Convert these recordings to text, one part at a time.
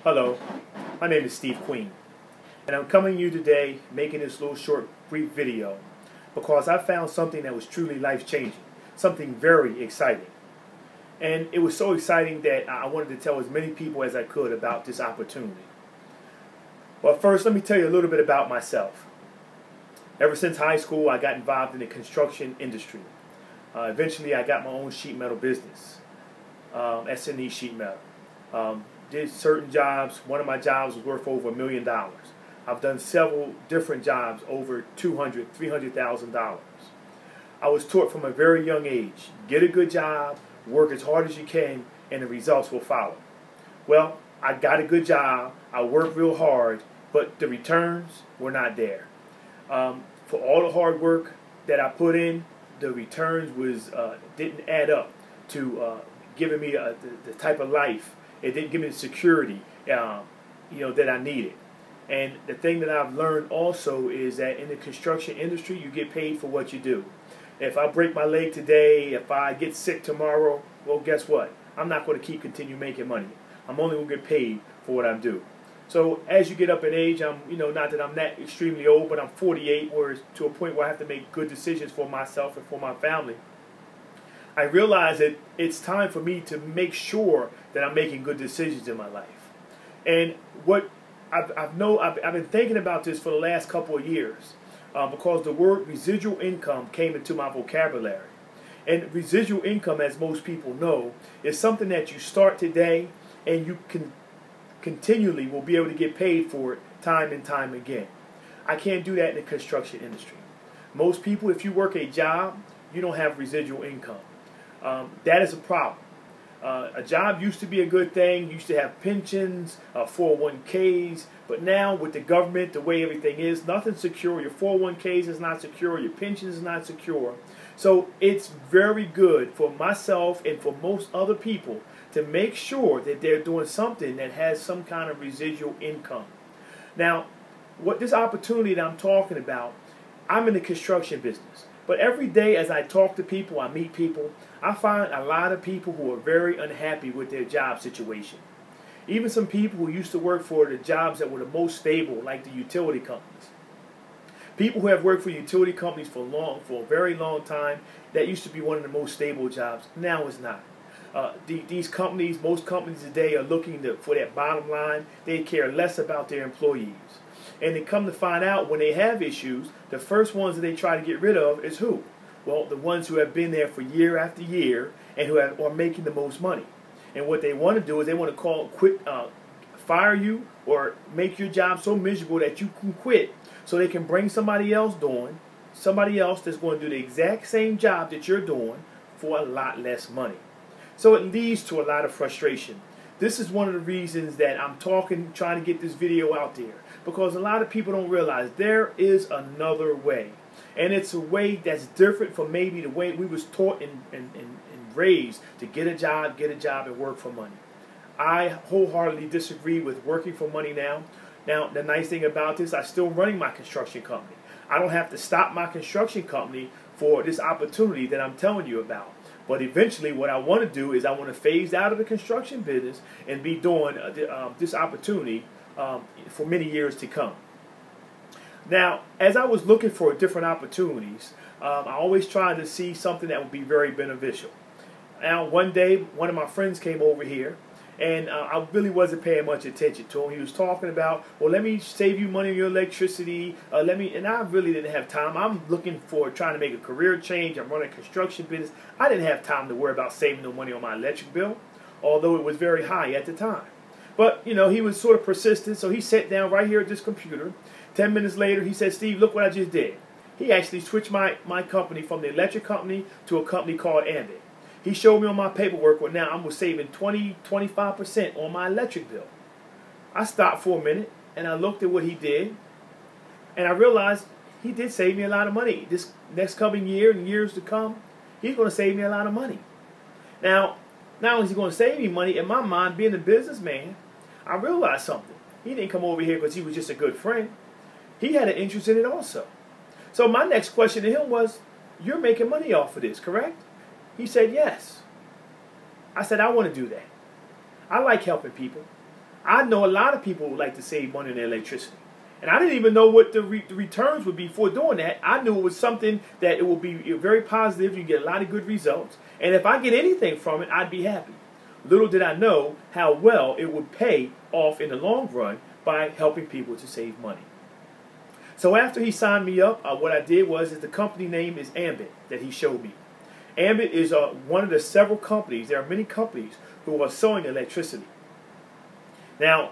Hello, my name is swqueen, and I'm coming to you today making this little short brief video because I found something that was truly life-changing, something very exciting. And it was so exciting that I wanted to tell as many people as I could about this opportunity. But first, let me tell you a little bit about myself. Ever since high school, I got involved in the construction industry. Eventually, I got my own sheet metal business, S&E sheet metal. Did certain jobs. One of my jobs was worth over $1 million. I've done several different jobs over $200,000, $300,000. I was taught from a very young age, get a good job, work as hard as you can, and the results will follow. Well, I got a good job, I worked real hard, but the returns were not there. For all the hard work that I put in, the returns didn't add up to giving me the type of life. It didn't give me the security that I needed. And the thing that I've learned also is that in the construction industry, you get paid for what you do. If I break my leg today, if I get sick tomorrow, well, guess what? I'm not going to continue making money. I'm only going to get paid for what I do. So as you get up in age, not that I'm that extremely old, but I'm 48, whereas to a point where I have to make good decisions for myself and for my family. I realize that it's time for me to make sure that I'm making good decisions in my life. And what I've been thinking about this for the last couple of years because the word residual income came into my vocabulary. And residual income, as most people know, is something that you start today and you can continually will be able to get paid for it time and time again. I can't do that in the construction industry. Most people, if you work a job, you don't have residual income. That is a problem. A job used to be a good thing. You used to have pensions, 401ks, but now with the government, the way everything is, nothing's secure. Your 401ks is not secure. Your pension is not secure. So it's very good for myself and for most other people to make sure that they're doing something that has some kind of residual income. Now, what this opportunity that I'm talking about, I'm in the construction business. But every day as I talk to people, I meet people, I find a lot of people who are very unhappy with their job situation. Even some people who used to work for the jobs that were the most stable, like the utility companies. People who have worked for utility companies for a very long time, that used to be one of the most stable jobs. Now it's not. These companies, most companies today are looking for that bottom line. They care less about their employees. And they come to find out when they have issues, the first ones that they try to get rid of is who? Well, the ones who have been there for year after year and who are making the most money. And what they want to do is they want to fire you or make your job so miserable that you can quit so they can bring somebody else that's going to do the exact same job that you're doing for a lot less money. So it leads to a lot of frustration. This is one of the reasons that I'm trying to get this video out there, because a lot of people don't realize there is another way. And it's a way that's different from maybe the way we was taught and raised to get a job and work for money. I wholeheartedly disagree with working for money now. Now, the nice thing about this, I'm still running my construction company. I don't have to stop my construction company for this opportunity that I'm telling you about. But eventually what I want to do is I want to phase out of the construction business and be doing this opportunity for many years to come. Now, as I was looking for different opportunities, I always tried to see something that would be very beneficial. Now, one day, one of my friends came over here, and I really wasn't paying much attention to him. He was talking about, well, let me save you money on your electricity. And I really didn't have time. I'm trying to make a career change. I'm running a construction business. I didn't have time to worry about saving no money on my electric bill, although it was very high at the time. But, he was sort of persistent, so he sat down right here at this computer. 10 minutes later, he said, Steve, look what I just did. He actually switched my company from the electric company to a company called Ambit. He showed me on my paperwork where now I'm saving 25% on my electric bill. I stopped for a minute, and I looked at what he did, and I realized he did save me a lot of money. This next coming year and years to come, he's going to save me a lot of money. Now, not only is he going to save me money, in my mind, being a businessman, I realized something. He didn't come over here because he was just a good friend. He had an interest in it also. So my next question to him was, you're making money off of this, correct? He said, yes. I said, I want to do that. I like helping people. I know a lot of people would like to save money on their electricity. And I didn't even know what the returns would be for doing that. I knew it was something that it would be very positive. You get a lot of good results. And if I get anything from it, I'd be happy. Little did I know how well it would pay off in the long run by helping people to save money. So after he signed me up, what I did was, the company name is Ambit that he showed me. Ambit is one of the several companies. There are many companies who are selling electricity. Now,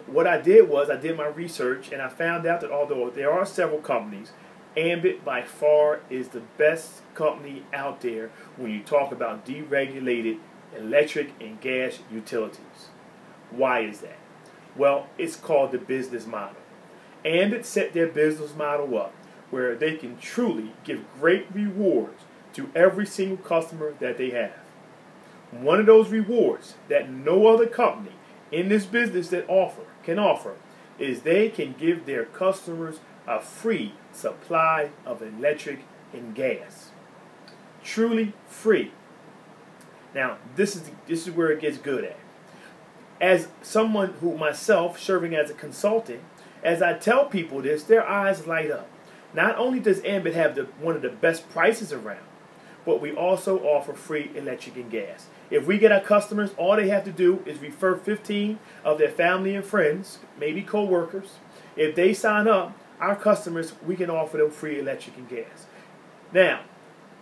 what I did was I did my research, and I found out that although there are several companies, Ambit by far is the best company out there when you talk about deregulated electric and gas utilities. Why is that? Well, it's called the business model. Ambit set their business model up where they can truly give great rewards to every single customer that they have. One of those rewards that no other company in this business can offer is they can give their customers a free supply of electric and gas. Truly free. Now, this is where it gets good at. As someone who myself serving as a consultant, as I tell people this, their eyes light up. Not only does Ambit have one of the best prices around, but we also offer free electric and gas. If we get our customers, all they have to do is refer 15 of their family and friends, maybe co-workers. If they sign up, our customers, we can offer them free electric and gas. Now,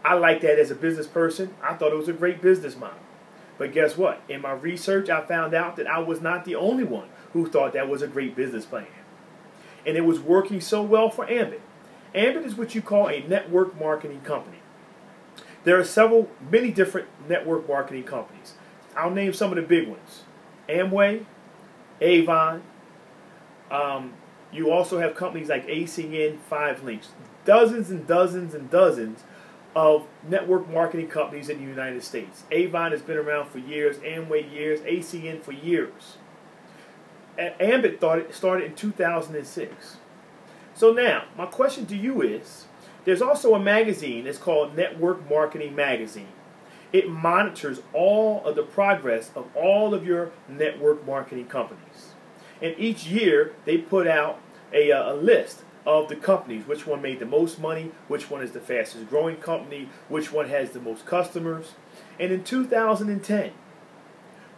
I like that as a business person. I thought it was a great business model. But guess what? In my research, I found out that I was not the only one who thought that was a great business plan. And it was working so well for Ambit. Ambit is what you call a network marketing company. There are many different network marketing companies. I'll name some of the big ones. Amway, Avon. You also have companies like ACN, 5 Links. Dozens and dozens and dozens of network marketing companies in the United States. Avon has been around for years, Amway years, ACN for years. Ambit started in 2006. So now, my question to you is, there's also a magazine that's called Network Marketing Magazine. It monitors all of the progress of all of your network marketing companies. And each year, they put out a list of the companies, which one made the most money, which one is the fastest growing company, which one has the most customers. And in 2010,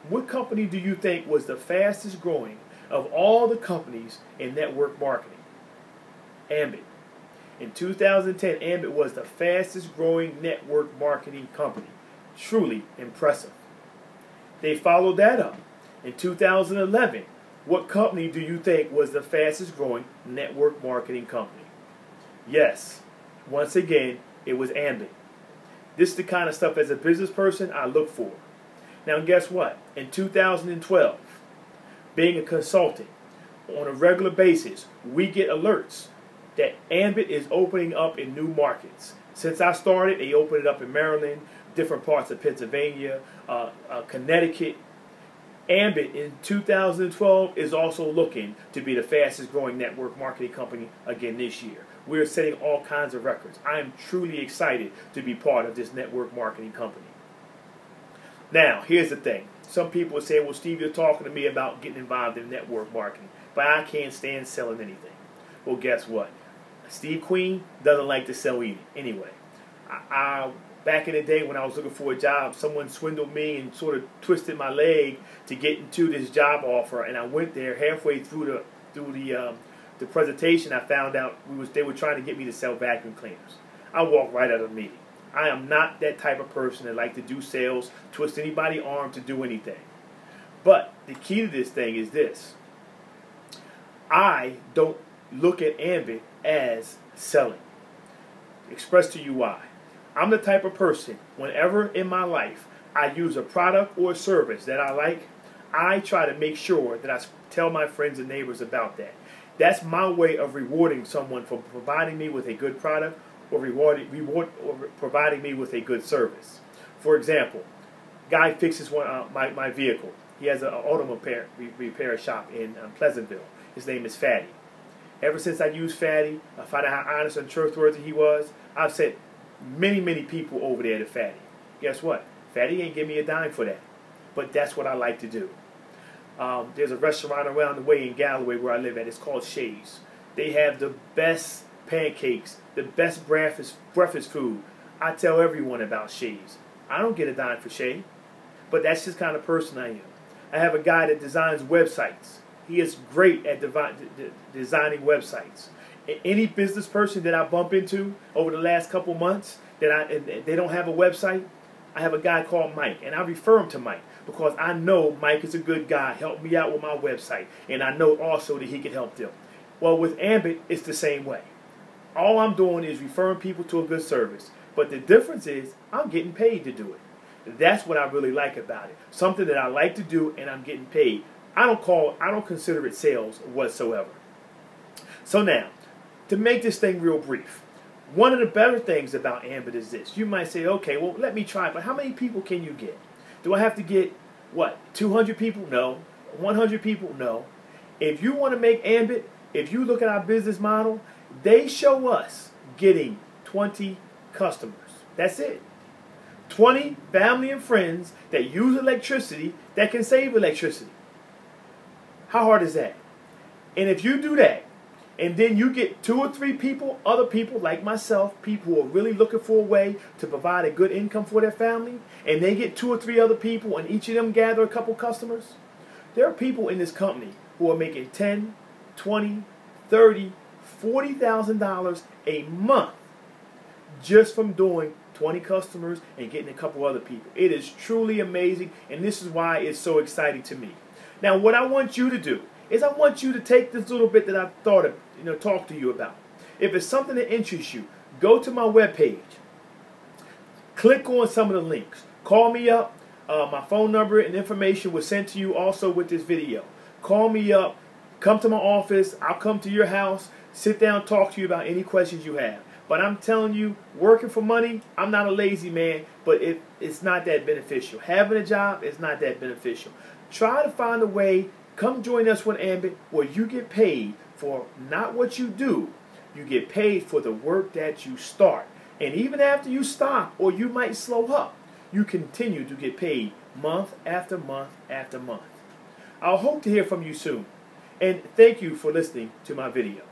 what company do you think was the fastest growing of all the companies in network marketing? Ambit. In 2010, Ambit was the fastest growing network marketing company. Truly impressive. They followed that up. In 2011, what company do you think was the fastest growing network marketing company? Yes, once again, it was Ambit. This is the kind of stuff as a business person I look for. Now guess what? In 2012, being a consultant, on a regular basis, we get alerts that Ambit is opening up in new markets. Since I started, they opened it up in Maryland, different parts of Pennsylvania, Connecticut. Ambit in 2012 is also looking to be the fastest growing network marketing company again this year. We're setting all kinds of records. I am truly excited to be part of this network marketing company. Now, here's the thing. Some people would say, well, Steve, you're talking to me about getting involved in network marketing, but I can't stand selling anything. Well, guess what? Steve Queen doesn't like to sell anyway. Back in the day when I was looking for a job, someone swindled me and sort of twisted my leg to get into this job offer, and I went there. Halfway through the presentation, I found out they were trying to get me to sell vacuum cleaners. I walked right out of the meeting. I am not that type of person that like to do sales, twist anybody's arm to do anything. But the key to this thing is this. I don't look at Ambit as selling. Express to you why. I'm the type of person, whenever in my life I use a product or a service that I like, I try to make sure that I tell my friends and neighbors about that. That's my way of rewarding someone for providing me with a good product or providing me with a good service. For example, guy fixes my vehicle. He has an automobile repair shop in Pleasantville. His name is Fatty. Ever since I used Fatty, I found out how honest and trustworthy he was. I've sent many people over there to Fatty. Guess what? Fatty ain't give me a dime for that. But that's what I like to do. There's a restaurant around the way in Galloway where I live at. It's called Shay's. They have the best pancakes, the best breakfast food. I tell everyone about Shay's. I don't get a dime for Shay, but that's just kind of person I am. I have a guy that designs websites. He is great at designing websites. Any business person that I bump into over the last couple months that they don't have a website, I have a guy called Mike, and I refer him to Mike because I know Mike is a good guy, help me out with my website, and I know also that he can help them. Well, with Ambit, it's the same way. All I'm doing is referring people to a good service, but the difference is I'm getting paid to do it. That's what I really like about it. Something that I like to do, and I'm getting paid. I don't consider it sales whatsoever. So now, to make this thing real brief, one of the better things about Ambit is this. You might say, okay, well, let me try, but how many people can you get? Do I have to get, what, 200 people? No. 100 people? No. If you want to make Ambit, if you look at our business model, they show us getting 20 customers. That's it. 20 family and friends that use electricity that can save electricity. How hard is that? And if you do that, and then you get 2 or 3 people, other people like myself, people who are really looking for a way to provide a good income for their family, and they get 2 or 3 other people, and each of them gather a couple customers, there are people in this company who are making $10, $20, $30, $40,000 a month just from doing 20 customers and getting a couple other people. It is truly amazing, and this is why it's so exciting to me. Now, what I want you to do is I want you to take this little bit that I've thought of, talk to you about. If it's something that interests you, go to my webpage. Click on some of the links. Call me up. My phone number and information was sent to you also with this video. Call me up. Come to my office. I'll come to your house. Sit down, talk to you about any questions you have. But I'm telling you, working for money, I'm not a lazy man, but it's not that beneficial. Having a job is not that beneficial. Try to find a way. Come join us with Ambit where you get paid for not what you do. You get paid for the work that you start. And even after you stop or you might slow up, you continue to get paid month after month after month. I'll hope to hear from you soon. And thank you for listening to my video.